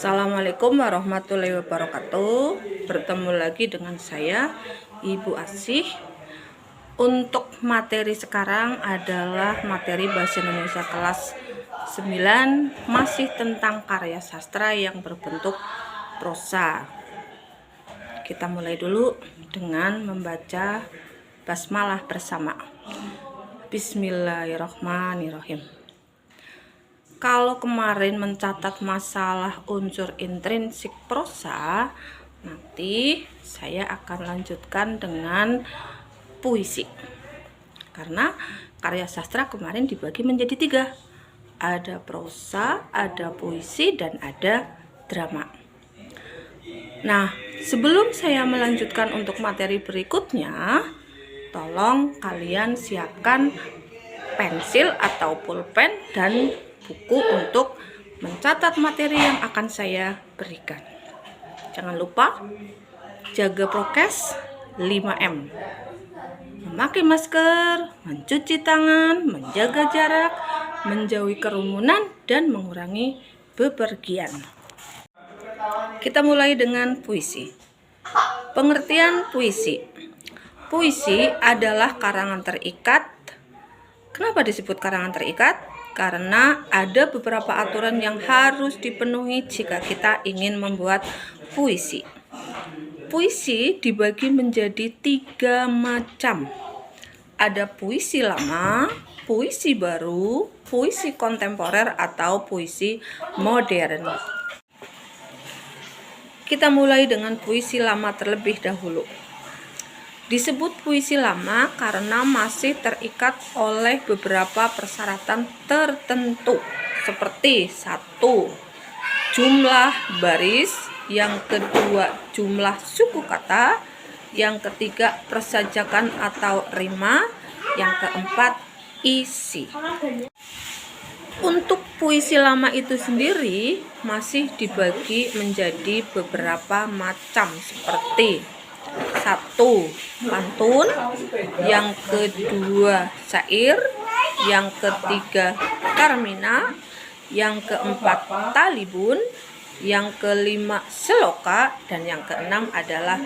Assalamualaikum warahmatullahi wabarakatuh. Bertemu lagi dengan saya, Ibu Asih. Untuk materi sekarang adalah materi Bahasa Indonesia kelas 9, masih tentang karya sastra yang berbentuk prosa. Kita mulai dulu dengan membaca basmalah bersama. Bismillahirrahmanirrahim. Kalau kemarin mencatat masalah unsur intrinsik prosa, nanti saya akan lanjutkan dengan puisi. Karena karya sastra kemarin dibagi menjadi 3. Ada prosa, ada puisi, dan ada drama. Nah, sebelum saya melanjutkan untuk materi berikutnya, tolong kalian siapkan pensil atau pulpen dan buku untuk mencatat materi yang akan saya berikan. Jangan lupa jaga prokes 5M. Memakai masker, mencuci tangan, menjaga jarak, menjauhi kerumunan, dan mengurangi bepergian. Kita mulai dengan puisi. Pengertian puisi. Puisi adalah karangan terikat. Kenapa disebut karangan terikat? Karena ada beberapa aturan yang harus dipenuhi jika kita ingin membuat puisi. Puisi dibagi menjadi 3 macam. Ada puisi lama, puisi baru, puisi kontemporer, atau puisi modern. Kita mulai dengan puisi lama terlebih dahulu. Disebut puisi lama karena masih terikat oleh beberapa persyaratan tertentu, seperti 1. Jumlah baris, yang kedua jumlah suku kata, yang ketiga persajakan atau rima, yang keempat isi. Untuk puisi lama itu sendiri masih dibagi menjadi beberapa macam, seperti 1. Pantun, yang kedua syair, yang ketiga karmina, yang keempat talibun, yang kelima seloka, dan yang keenam adalah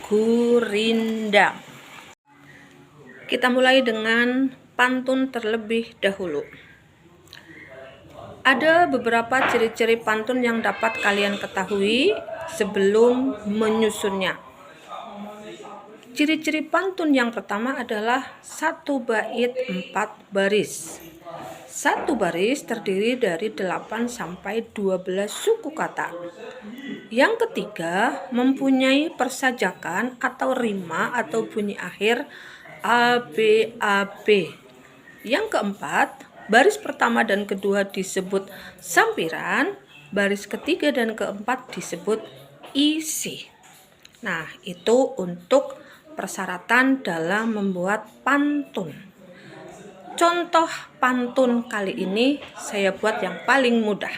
gurindam. Kita mulai dengan pantun terlebih dahulu. Ada beberapa ciri-ciri pantun yang dapat kalian ketahui sebelum menyusunnya. Ciri-ciri pantun yang pertama adalah 1 bait 4 baris. 1 baris terdiri dari 8 sampai 12 suku kata. Yang ketiga mempunyai persajakan atau rima atau bunyi akhir ABAB. Yang keempat, baris pertama dan kedua disebut sampiran, baris ketiga dan keempat disebut isi. Nah, itu untuk persyaratan dalam membuat pantun. Contoh pantun kali ini saya buat yang paling mudah.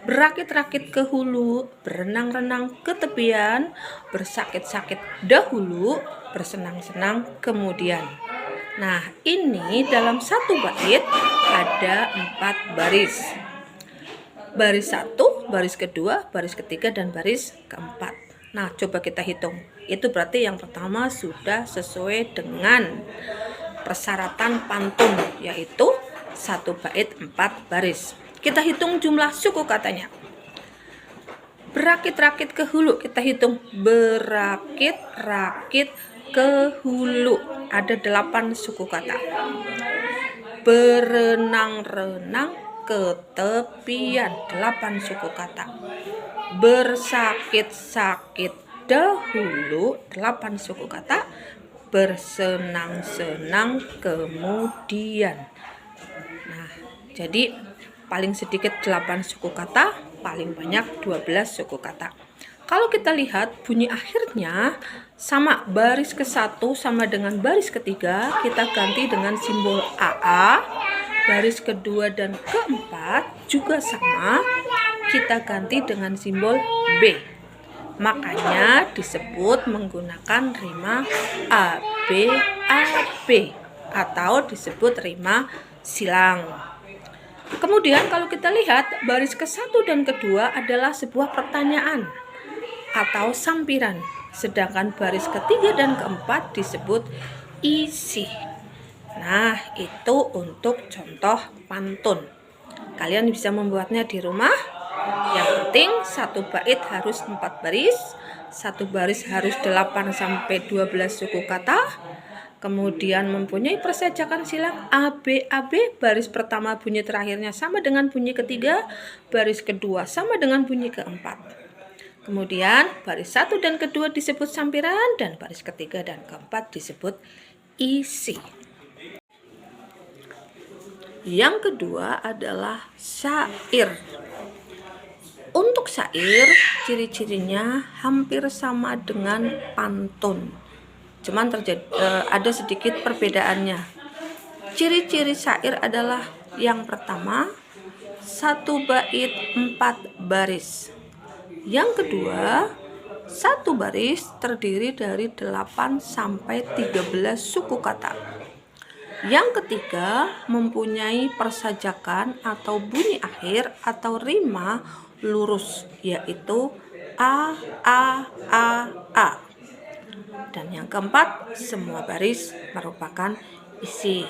Berakit-rakit ke hulu, berenang-renang ke tepian, bersakit-sakit dahulu, bersenang-senang kemudian. Nah, ini dalam 1 bait ada 4 baris. Baris 1, baris kedua, baris ketiga, dan baris keempat. Nah, coba kita hitung. Itu berarti yang pertama sudah sesuai dengan persyaratan pantun, yaitu 1 bait 4 baris. Kita hitung jumlah suku katanya. Berakit-rakit ke hulu, kita hitung. Berakit-rakit ke hulu, ada 8 suku kata. Berenang-renang ke tepian, 8 suku kata. Bersakit-sakit dahulu, 8 suku kata. Bersenang-senang kemudian. Nah, jadi paling sedikit 8 suku kata, paling banyak 12 suku kata. Kalau kita lihat bunyi akhirnya sama, baris ke-1 sama dengan baris ketiga, kita ganti dengan simbol AA. Baris kedua dan keempat juga sama, kita ganti dengan simbol B. Makanya disebut menggunakan rima ABAB atau disebut rima silang. Kemudian kalau kita lihat baris ke-1 dan kedua adalah sebuah pertanyaan atau sampiran, sedangkan baris ketiga dan keempat disebut isi. Nah, itu untuk contoh pantun. Kalian bisa membuatnya di rumah. Yang penting satu bait harus 4 baris, satu baris harus 8 sampai 12 suku kata. Kemudian mempunyai persajakan silang ABAB, baris pertama bunyi terakhirnya sama dengan bunyi ketiga, baris kedua sama dengan bunyi keempat. Kemudian baris 1 dan kedua disebut sampiran, dan baris ketiga dan keempat disebut isi. Yang kedua adalah syair. Untuk syair, ciri-cirinya hampir sama dengan pantun. Cuman ada sedikit perbedaannya. Ciri-ciri syair adalah yang pertama, 1 bait 4 baris. Yang kedua, 1 baris terdiri dari 8 sampai 13 suku kata. Yang ketiga, mempunyai persajakan atau bunyi akhir atau rima lurus, yaitu A, A, A, A. Dan yang keempat, semua baris merupakan isi.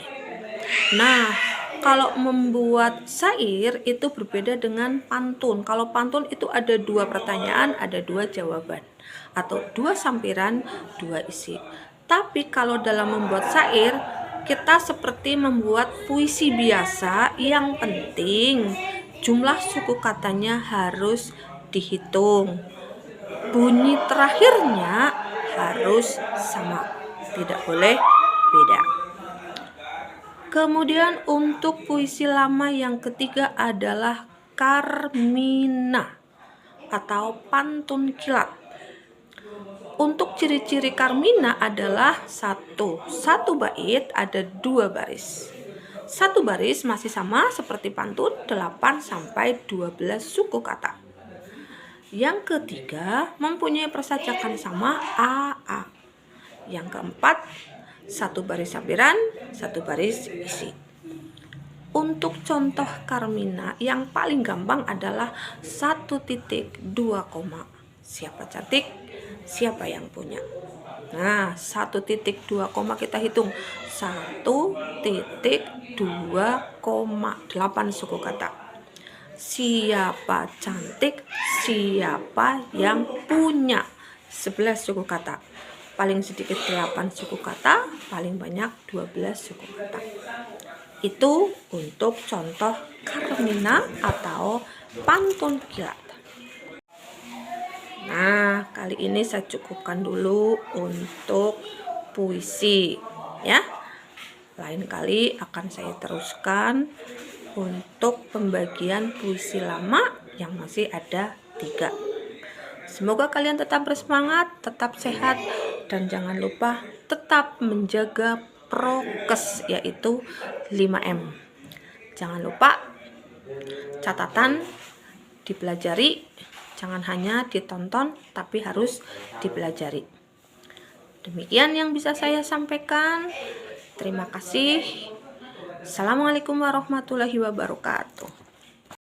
Nah, kalau membuat syair itu berbeda dengan pantun. Kalau pantun itu ada 2 pertanyaan, ada 2 jawaban, atau 2 sampiran, 2 isi. Tapi kalau dalam membuat syair, kita seperti membuat puisi biasa. Yang penting jumlah suku katanya harus dihitung. Bunyi terakhirnya harus sama, tidak boleh beda. Kemudian untuk puisi lama yang ketiga adalah Karmina atau pantun kilat. Untuk ciri-ciri Karmina adalah satu bait ada 2 baris. 1 baris masih sama seperti pantun, 8 sampai 12 suku kata. Yang ketiga mempunyai persajakan sama AA. Yang keempat, 1 baris sampiran, 1 baris isi. Untuk contoh Karmina yang paling gampang adalah 1.2 koma. Siapa cantik, siapa yang punya. Nah, 1.2 koma kita hitung. 1.2 koma 8 suku kata. Siapa cantik, siapa yang punya. 11 suku kata. Paling sedikit 8 suku kata, paling banyak 12 suku kata. Itu untuk contoh Karmina atau pantun kilat. Nah, kali ini saya cukupkan dulu untuk puisi ya. Lain kali akan saya teruskan untuk pembagian puisi lama yang masih ada 3. Semoga kalian tetap bersemangat, tetap sehat, dan jangan lupa tetap menjaga prokes, yaitu 5M. Jangan lupa catatan dipelajari, jangan hanya ditonton tapi harus dipelajari. Demikian yang bisa saya sampaikan. Terima kasih. Assalamualaikum warahmatullahi wabarakatuh.